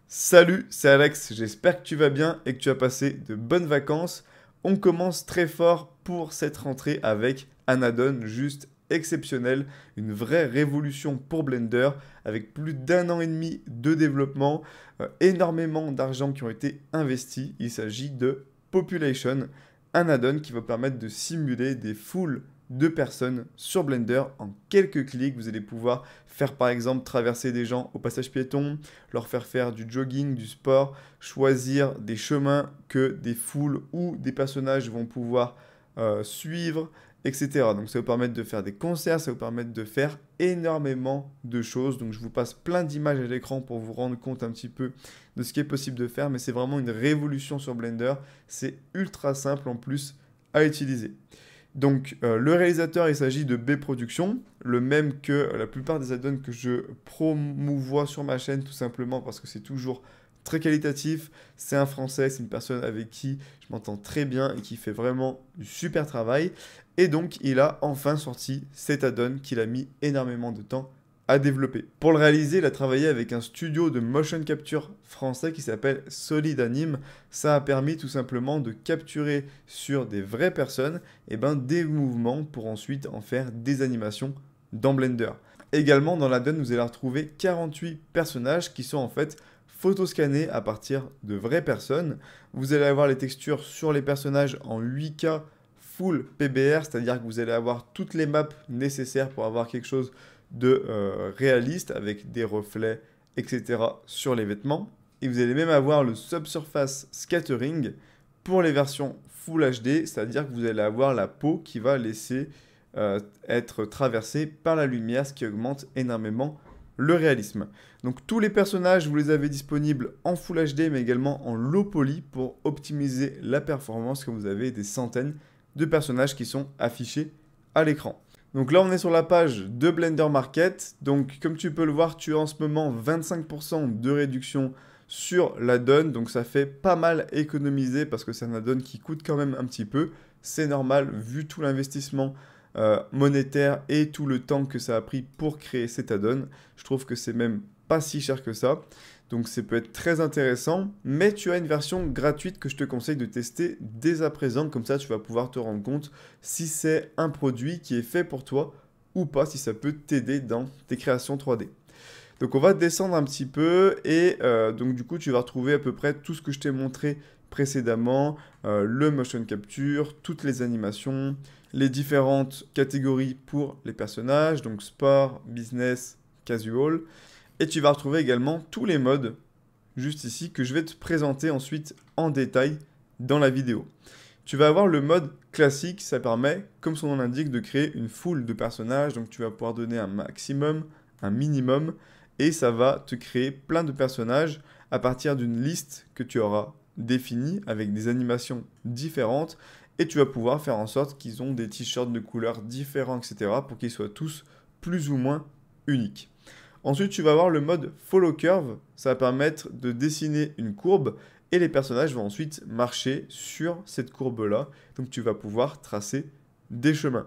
Salut, c'est Alex, j'espère que tu vas bien et que tu as passé de bonnes vacances. On commence très fort pour cette rentrée avec un add-on juste exceptionnel, une vraie révolution pour Blender avec plus d'un an et demi de développement, énormément d'argent qui ont été investis. Il s'agit de Population, un add-on qui va permettre de simuler des foules de personnes sur Blender en quelques clics. Vous allez pouvoir faire par exemple traverser des gens au passage piéton, leur faire faire du jogging, du sport, choisir des chemins que des foules ou des personnages vont pouvoir suivre, etc. Donc ça va vous permettre de faire des concerts, ça va vous permettre de faire énormément de choses. Donc je vous passe plein d'images à l'écran pour vous rendre compte un petit peu de ce qui est possible de faire, mais c'est vraiment une révolution sur Blender. C'est ultra simple en plus à utiliser. Donc, le réalisateur, il s'agit de B Productions, le même que la plupart des add-ons que je promouvois sur ma chaîne, tout simplement parce que c'est toujours très qualitatif. C'est un Français, c'est une personne avec qui je m'entends très bien et qui fait vraiment du super travail. Et donc, il a enfin sorti cet add-on qu'il a mis énormément de temps à développer. Pour le réaliser, il a travaillé avec un studio de motion capture français qui s'appelle Solid Anime. Ça a permis tout simplement de capturer sur des vraies personnes des mouvements pour ensuite en faire des animations dans Blender. Également, dans l'add-on, vous allez retrouver 48 personnages qui sont en fait photoscannés à partir de vraies personnes. Vous allez avoir les textures sur les personnages en 8K full PBR, c'est-à-dire que vous allez avoir toutes les maps nécessaires pour avoir quelque chose de réaliste avec des reflets, etc. sur les vêtements. Et vous allez même avoir le subsurface scattering pour les versions Full HD, c'est-à-dire que vous allez avoir la peau qui va laisser être traversée par la lumière, ce qui augmente énormément le réalisme. Donc tous les personnages, vous les avez disponibles en Full HD, mais également en low poly pour optimiser la performance, que vous avez des centaines de personnages qui sont affichés à l'écran. Donc là, on est sur la page de Blender Market. Donc comme tu peux le voir, tu as en ce moment 25% de réduction sur l'add-on. Donc ça fait pas mal économiser parce que c'est un add-on qui coûte quand même un petit peu. C'est normal vu tout l'investissement monétaire et tout le temps que ça a pris pour créer cet add-on. Je trouve que c'est même pas si cher que ça. Donc ça peut être très intéressant, mais tu as une version gratuite que je te conseille de tester dès à présent, comme ça tu vas pouvoir te rendre compte si c'est un produit qui est fait pour toi ou pas, si ça peut t'aider dans tes créations 3D. Donc on va descendre un petit peu et donc du coup tu vas retrouver à peu près tout ce que je t'ai montré précédemment, le motion capture, toutes les animations, les différentes catégories pour les personnages, donc sport, business, casual. Et tu vas retrouver également tous les modes, juste ici, que je vais te présenter ensuite en détail dans la vidéo. Tu vas avoir le mode classique, ça permet, comme son nom l'indique, de créer une foule de personnages. Donc tu vas pouvoir donner un maximum, un minimum, et ça va te créer plein de personnages à partir d'une liste que tu auras définie avec des animations différentes. Et tu vas pouvoir faire en sorte qu'ils ont des t-shirts de couleurs différentes, etc. pour qu'ils soient tous plus ou moins uniques. Ensuite, tu vas avoir le mode Follow Curve. Ça va permettre de dessiner une courbe et les personnages vont ensuite marcher sur cette courbe-là. Donc, tu vas pouvoir tracer des chemins.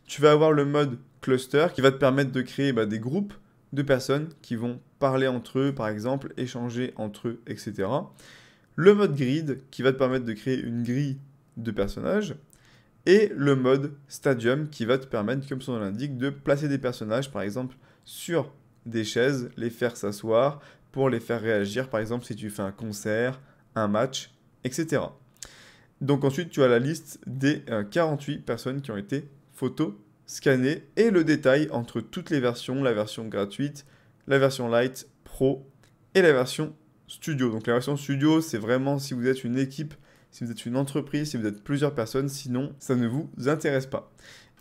Tu vas avoir le mode Cluster qui va te permettre de créer des groupes de personnes qui vont parler entre eux, par exemple, échanger entre eux, etc. Le mode Grid qui va te permettre de créer une grille de personnages. Et le mode Stadium qui va te permettre, comme son nom l'indique, de placer des personnages, par exemple, sur des chaises, les faire s'asseoir pour les faire réagir, par exemple si tu fais un concert, un match, etc. Donc ensuite tu as la liste des 48 personnes qui ont été photo scannées et le détail entre toutes les versions, la version gratuite, la version light, pro et la version studio. Donc la version studio, c'est vraiment si vous êtes une équipe, si vous êtes une entreprise, si vous êtes plusieurs personnes, sinon ça ne vous intéresse pas.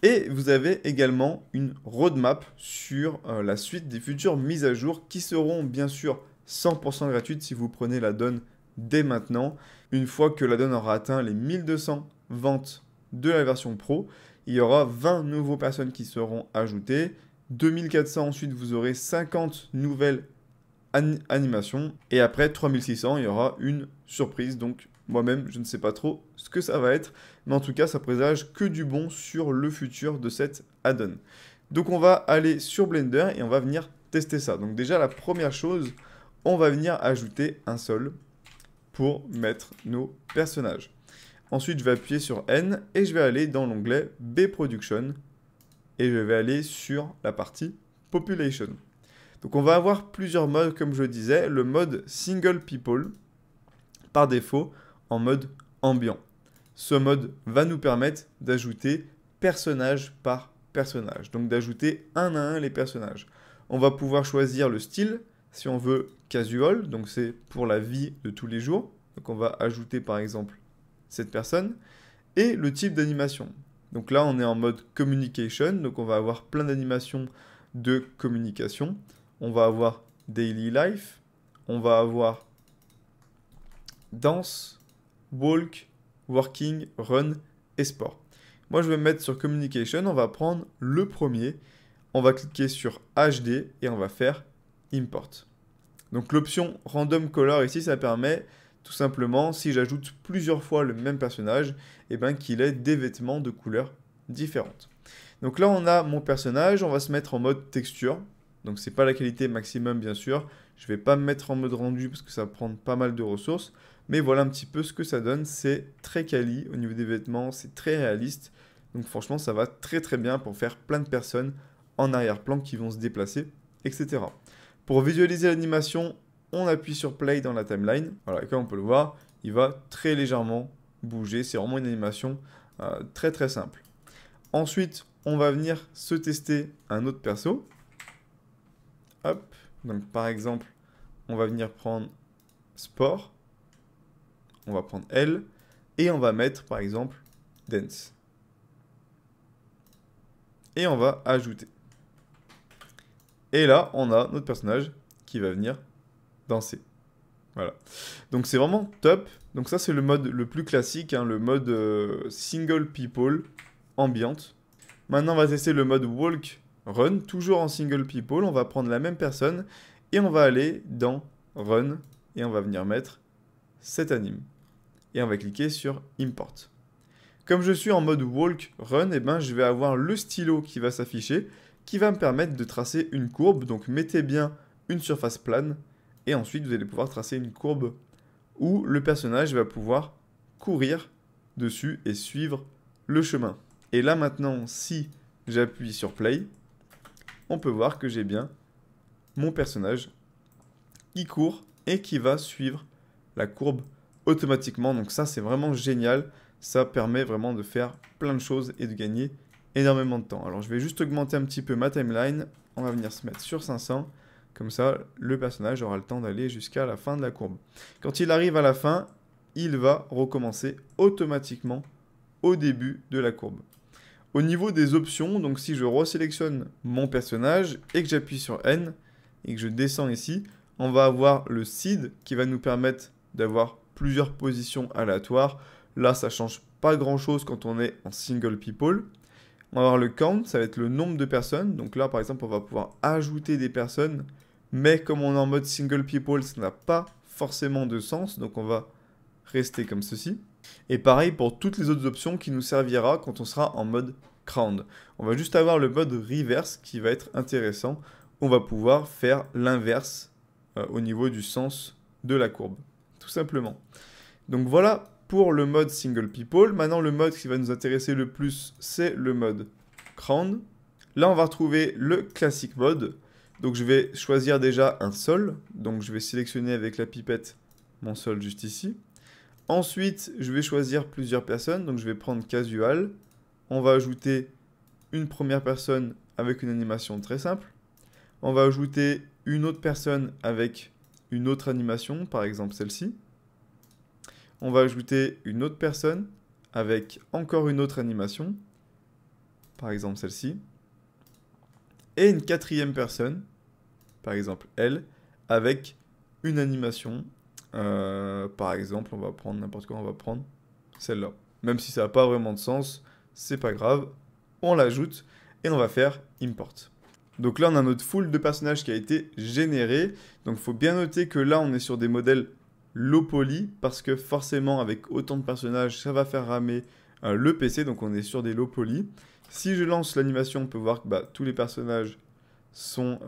Et vous avez également une roadmap sur la suite des futures mises à jour qui seront bien sûr 100% gratuites si vous prenez la donne dès maintenant. Une fois que la donne aura atteint les 1200 ventes de la version Pro, il y aura 20 nouveaux personnes qui seront ajoutées. 2400 ensuite, vous aurez 50 nouvelles animations. Et après 3600, il y aura une surprise. Donc moi-même, je ne sais pas trop ce que ça va être, mais en tout cas, ça présage que du bon sur le futur de cette add-on. Donc on va aller sur Blender et on va venir tester ça. Donc déjà, la première chose, on va venir ajouter un sol pour mettre nos personnages. Ensuite, je vais appuyer sur N et je vais aller dans l'onglet B-Production et je vais aller sur la partie Population. Donc on va avoir plusieurs modes, comme je le disais. Le mode Single People, par défaut, en mode ambiant. Ce mode va nous permettre d'ajouter personnage par personnage, donc d'ajouter un à un les personnages. On va pouvoir choisir le style, si on veut casual, donc c'est pour la vie de tous les jours. Donc on va ajouter par exemple cette personne, et le type d'animation. Donc là on est en mode communication, donc on va avoir plein d'animations de communication. On va avoir daily life, on va avoir dance, walk, working, run et sport. Moi, je vais me mettre sur Communication. On va prendre le premier. On va cliquer sur HD et on va faire Import. Donc, l'option Random Color ici, ça permet tout simplement, si j'ajoute plusieurs fois le même personnage, qu'il ait des vêtements de couleurs différentes. Donc là, on a mon personnage. On va se mettre en mode texture. Donc, ce n'est pas la qualité maximum, bien sûr. Je ne vais pas me mettre en mode rendu parce que ça va prendre pas mal de ressources. Mais voilà un petit peu ce que ça donne. C'est très quali au niveau des vêtements. C'est très réaliste. Donc franchement, ça va très très bien pour faire plein de personnes en arrière-plan qui vont se déplacer, etc. Pour visualiser l'animation, on appuie sur Play dans la timeline. Voilà, et comme on peut le voir, il va très légèrement bouger. C'est vraiment une animation très très simple. Ensuite, on va venir se tester un autre perso. Hop, donc par exemple, on va venir prendre Sport. On va prendre L. Et on va mettre par exemple Dance. Et on va ajouter. Et là, on a notre personnage qui va venir danser. Voilà. Donc c'est vraiment top. Donc ça, c'est le mode le plus classique, hein, le mode Single People ambiante. Maintenant, on va tester le mode Walk Run, toujours en Single People. On va prendre la même personne et on va aller dans Run et on va venir mettre cet anime. Et on va cliquer sur Import. Comme je suis en mode Walk Run, je vais avoir le stylo qui va s'afficher, qui va me permettre de tracer une courbe. Donc mettez bien une surface plane et ensuite vous allez pouvoir tracer une courbe où le personnage va pouvoir courir dessus et suivre le chemin. Et là maintenant, si j'appuie sur Play, on peut voir que j'ai bien mon personnage qui court et qui va suivre la courbe automatiquement. Donc ça, c'est vraiment génial. Ça permet vraiment de faire plein de choses et de gagner énormément de temps. Alors, je vais juste augmenter un petit peu ma timeline. On va venir se mettre sur 500. Comme ça, le personnage aura le temps d'aller jusqu'à la fin de la courbe. Quand il arrive à la fin, il va recommencer automatiquement au début de la courbe. Au niveau des options, donc si je resélectionne mon personnage et que j'appuie sur N et que je descends ici, on va avoir le seed qui va nous permettre d'avoir plusieurs positions aléatoires. Là, ça change pas grand-chose quand on est en single people. On va avoir le count, ça va être le nombre de personnes. Donc là, par exemple, on va pouvoir ajouter des personnes. Mais comme on est en mode single people, ça n'a pas forcément de sens. Donc on va rester comme ceci. Et pareil pour toutes les autres options qui nous servira quand on sera en mode crowned. On va juste avoir le mode reverse qui va être intéressant. On va pouvoir faire l'inverse au niveau du sens de la courbe. Tout simplement. Donc voilà pour le mode Single People. Maintenant, le mode qui va nous intéresser le plus, c'est le mode Crowned. Là, on va retrouver le Classic Mode. Donc, je vais choisir déjà un sol. Donc, je vais sélectionner avec la pipette mon sol juste ici. Ensuite, je vais choisir plusieurs personnes. Donc, je vais prendre Casual. On va ajouter une première personne avec une animation très simple. On va ajouter une autre personne avec une autre animation, par exemple celle-ci. On va ajouter une autre personne avec encore une autre animation, par exemple celle-ci. Et une quatrième personne, par exemple elle, avec une animation. Par exemple, on va prendre n'importe quoi, on va prendre celle-là. Même si ça n'a pas vraiment de sens, c'est pas grave. On l'ajoute et on va faire Import. Donc là, on a notre full de personnages qui a été généré. Donc il faut bien noter que là, on est sur des modèles low poly parce que forcément, avec autant de personnages, ça va faire ramer le PC. Donc on est sur des low poly. Si je lance l'animation, on peut voir que tous les personnages sont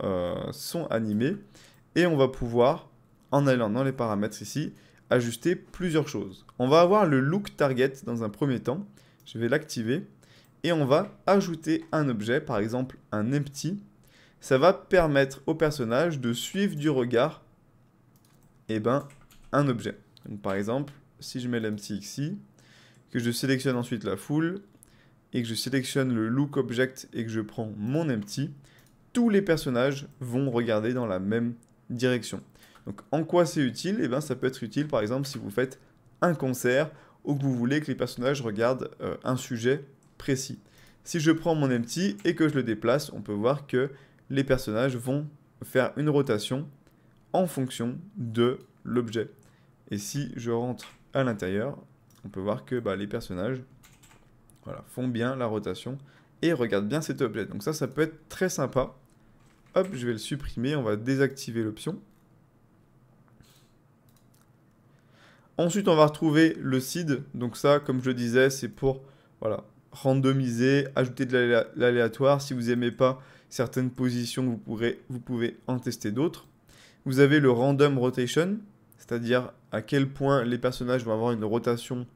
animés. Et on va pouvoir en allant dans les paramètres ici, ajuster plusieurs choses. On va avoir le look target dans un premier temps. Je vais l'activer et on va ajouter un objet, par exemple un empty. Ça va permettre au personnage de suivre du regard un objet. Donc, par exemple, si je mets l'empty ici, que je sélectionne ensuite la foule et que je sélectionne le look object et que je prends mon empty, tous les personnages vont regarder dans la même direction. Donc en quoi c'est utile? Eh bien, ça peut être utile par exemple si vous faites un concert ou que vous voulez que les personnages regardent un sujet précis. Si je prends mon empty et que je le déplace, on peut voir que les personnages vont faire une rotation en fonction de l'objet. Et si je rentre à l'intérieur, on peut voir que les personnages font bien la rotation et regardent bien cet objet. Donc ça peut être très sympa. Hop, je vais le supprimer, on va désactiver l'option. Ensuite, on va retrouver le seed. Donc ça, comme je le disais, c'est pour randomiser, ajouter de l'aléatoire. Si vous n'aimez pas certaines positions, vous pouvez en tester d'autres. Vous avez le random rotation, c'est-à-dire à quel point les personnages vont avoir une rotation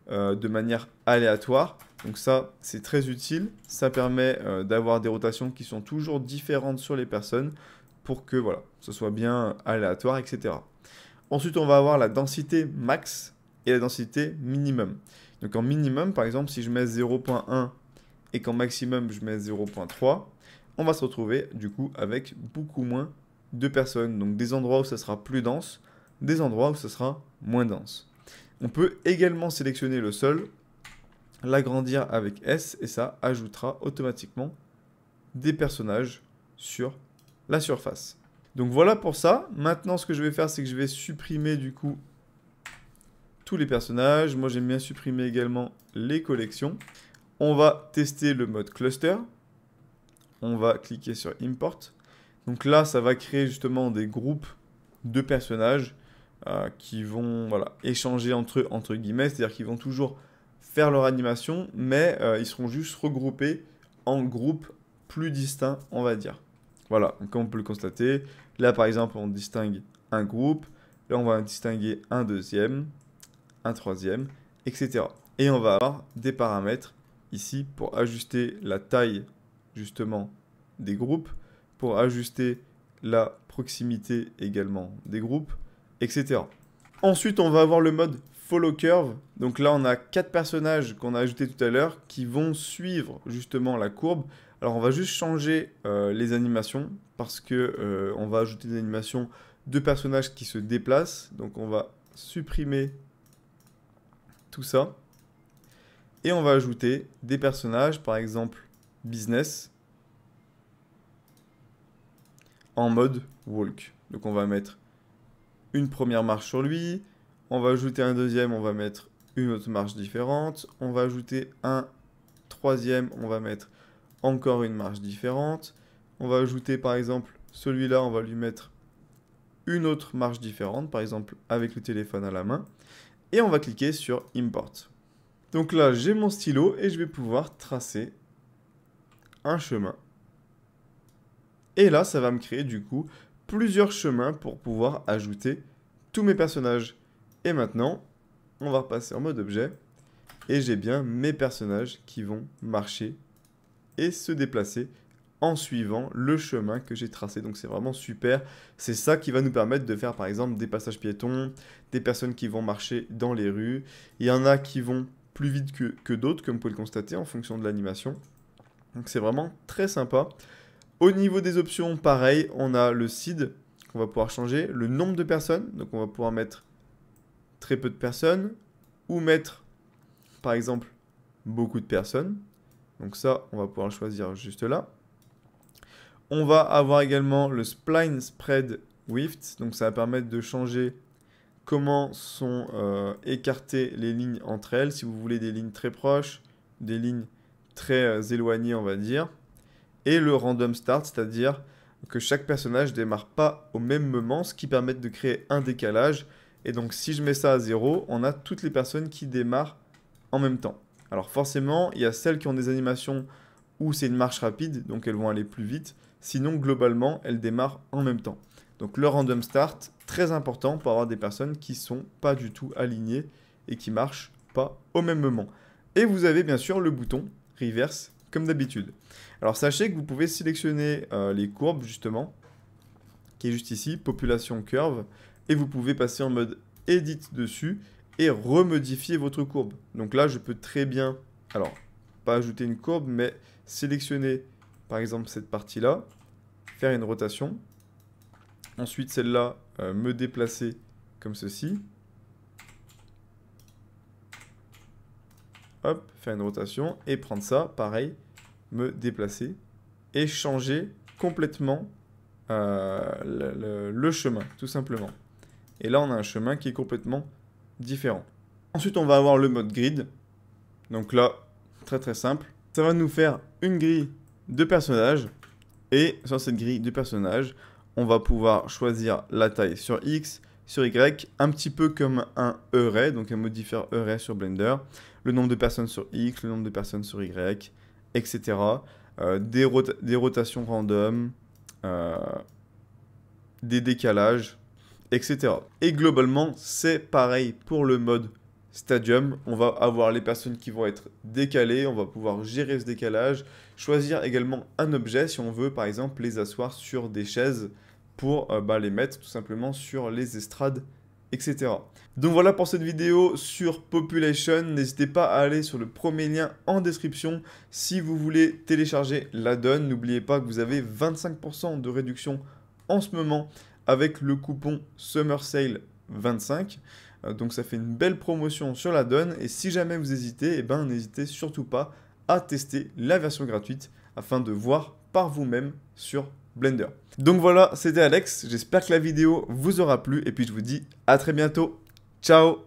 de manière aléatoire. Donc ça, c'est très utile. Ça permet d'avoir des rotations qui sont toujours différentes sur les personnes pour que ce soit bien aléatoire, etc. Ensuite, on va avoir la densité max et la densité minimum. Donc en minimum, par exemple, si je mets 0.1 et qu'en maximum, je mets 0.3, on va se retrouver du coup avec beaucoup moins de personnes. Donc des endroits où ça sera plus dense, des endroits où ça sera moins dense. On peut également sélectionner le sol, l'agrandir avec S et ça ajoutera automatiquement des personnages sur la surface. Donc voilà pour ça. Maintenant, ce que je vais faire, c'est que je vais supprimer du coup tous les personnages. Moi, j'aime bien supprimer également les collections. On va tester le mode cluster. On va cliquer sur Import. Donc là, ça va créer justement des groupes de personnages qui vont échanger entre eux, entre guillemets. C'est-à-dire qu'ils vont toujours faire leur animation, mais ils seront juste regroupés en groupes plus distincts, on va dire. Voilà, donc comme on peut le constater, là par exemple on distingue un groupe, là on va distinguer un deuxième, un troisième, etc. Et on va avoir des paramètres ici pour ajuster la taille justement des groupes, pour ajuster la proximité également des groupes, etc. Ensuite on va avoir le mode Follow Curve, donc là on a 4 personnages qu'on a ajoutés tout à l'heure qui vont suivre justement la courbe. Alors on va juste changer les animations parce que on va ajouter des animations de personnages qui se déplacent. Donc on va supprimer tout ça. Et on va ajouter des personnages, par exemple business, en mode walk. Donc on va mettre une première marche sur lui. On va ajouter un deuxième, on va mettre une autre marche différente. On va ajouter un troisième, on va mettre encore une marche différente. On va ajouter par exemple celui-là, on va lui mettre une autre marche différente, par exemple avec le téléphone à la main. Et on va cliquer sur Import. Donc là, j'ai mon stylo et je vais pouvoir tracer un chemin. Et là, ça va me créer du coup plusieurs chemins pour pouvoir ajouter tous mes personnages. Et maintenant, on va repasser en mode objet. Et j'ai bien mes personnages qui vont marcher et se déplacer en suivant le chemin que j'ai tracé. Donc c'est vraiment super. C'est ça qui va nous permettre de faire par exemple des passages piétons, des personnes qui vont marcher dans les rues. Il y en a qui vont plus vite que d'autres, comme vous pouvez le constater, en fonction de l'animation. Donc c'est vraiment très sympa. Au niveau des options, pareil, on a le seed qu'on va pouvoir changer, le nombre de personnes. Donc on va pouvoir mettre très peu de personnes ou mettre par exemple beaucoup de personnes. Donc ça, on va pouvoir le choisir juste là. On va avoir également le Spline Spread Width. Donc ça va permettre de changer comment sont écartées les lignes entre elles. Si vous voulez des lignes très proches, des lignes très éloignées, on va dire. Et le Random Start, c'est-à-dire que chaque personnage ne démarre pas au même moment, ce qui permet de créer un décalage. Et donc si je mets ça à 0, on a toutes les personnes qui démarrent en même temps. Alors forcément, il y a celles qui ont des animations où c'est une marche rapide, donc elles vont aller plus vite. Sinon, globalement, elles démarrent en même temps. Donc le Random Start très important pour avoir des personnes qui sont pas du tout alignées et qui marchent pas au même moment. Et vous avez bien sûr le bouton reverse comme d'habitude. Alors sachez que vous pouvez sélectionner les courbes justement, qui est juste ici, population curve, et vous pouvez passer en mode edit dessus et remodifier votre courbe. Donc là, je peux très bien, alors pas ajouter une courbe, mais sélectionner par exemple cette partie-là, faire une rotation, ensuite celle-là, me déplacer comme ceci, hop, faire une rotation et prendre ça, pareil, me déplacer et changer complètement le chemin, tout simplement. Et là, on a un chemin qui est complètement différent. Ensuite, on va avoir le mode grid. Donc là, très très simple. Ça va nous faire une grille de personnages. Et sur cette grille de personnages, on va pouvoir choisir la taille sur X, sur Y, un petit peu comme un array, donc un modifier array sur Blender. Le nombre de personnes sur X, le nombre de personnes sur Y, etc. Des rotations random, des décalages, etc. Et globalement, c'est pareil pour le mode Stadium. On va avoir les personnes qui vont être décalées, on va pouvoir gérer ce décalage, choisir également un objet si on veut par exemple les asseoir sur des chaises pour les mettre tout simplement sur les estrades, etc. Donc voilà pour cette vidéo sur Population. N'hésitez pas à aller sur le premier lien en description si vous voulez télécharger l'add-on. N'oubliez pas que vous avez 25% de réduction en ce moment avec le coupon Summer Sale 25. Donc ça fait une belle promotion sur l'add-on. Et si jamais vous hésitez, n'hésitez surtout pas à tester la version gratuite afin de voir par vous-même sur Blender. Donc voilà, c'était Alex. J'espère que la vidéo vous aura plu et puis je vous dis à très bientôt. Ciao!